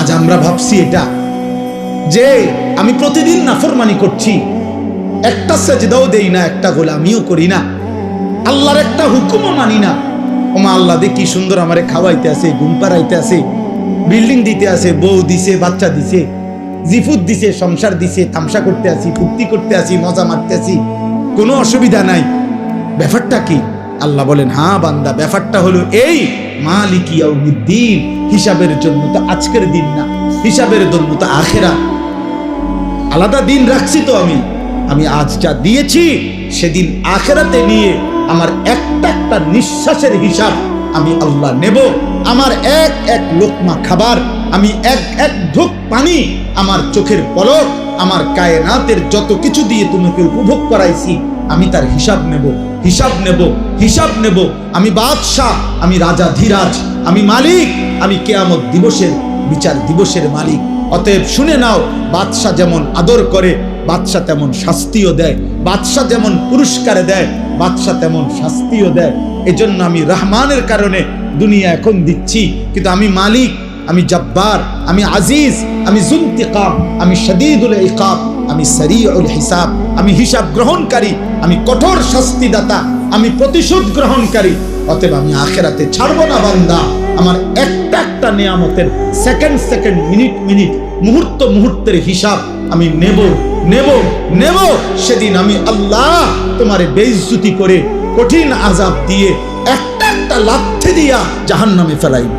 আজ আমরা ভাবছি এটা যে আমি প্রতিদিন নাফরমানি করছি, একটা সেজদাও দেই না, একটা গোলামিও করি না, আল্লাহর একটা হুকুমও মানি না। ওমা আল্লাহ দে কি সুন্দর আমারে খাওয়াইতে আছে, ঘুম পাড়াইতে আছে, বিল্ডিং দিতে আছে, বউ দিছে, বাচ্চা দিছে, জিফুত দিছে, সংসার দিছে, তামসা করতে আছি, ফুর্তি করতে আছি, মজা মারতে আছি, কোনো অসুবিধা নাই। ব্যাপারটা কি? আল্লাহ বলেন, হ্যাঁ বান্দা, ব্যাপারটা হলো এই, মালিক ইয়াউমিদ্দিন, হিসাবের জন্য তো আজকের দিন না, হিসাবের জন্য তো আখিরাত। আলাদা দিন রাখছি তো আমি আজ যা দিয়েছি সেদিন আখিরাতে নিয়ে আমার একটা একটা নিঃশ্বাসের হিসাব আমি আল্লাহ নেব। আমার এক এক লোকমা খাবার, আমি এক এক ঢোক পানি, আমার চোখের পলক, আমার কায়নাতের যত কিছু দিয়ে তোমাকে উপভোগ করাইছি, আমি তার হিসাব নেব, হিসাব নেব, হিসাব নেব। আমি বাদশাহ, আমি রাজা ধীরাজ, আমি মালিক, আমি কিয়ামত দিবসের বিচার দিবসের মালিক। অতএব শুনে নাও, বাদশাহ যেমন আদর করে বাদশাহ তেমন শাস্তিও দেয়, বাদশাহ যেমন পুরস্কার দেয় বাদশাহ তেমন শাস্তিও দেয়। এজন্য আমি রহমানের কারণে দুনিয়া এখন দিচ্ছি, কিন্তু আমি মালিক, আমি জব্বার, আমি আজিজ, আমি যুনতিকাম, আমি শাদীদুল ইকাব, আমি সারিউল হিসাব, আমি হিসাব গ্রহণকারী, আমি কঠোর শাস্তিদাতা, আমি প্রতিশোধ গ্রহণকারী। অতএব আমি আখিরাতে ছাড়বো না বান্দা। আমার একটা একটা নিয়ামতের সেকেন্ড সেকেন্ড, মিনিট মিনিট, মুহূর্ত মুহূর্তের হিসাব আমি নেব নেব নেব। সেদিন আমি আল্লাহ তোমারে বেইজ্জতি করে কঠিন আযাব দিয়ে একটা একটা লাথি দিয়া জাহান্নামে ফেলাইব।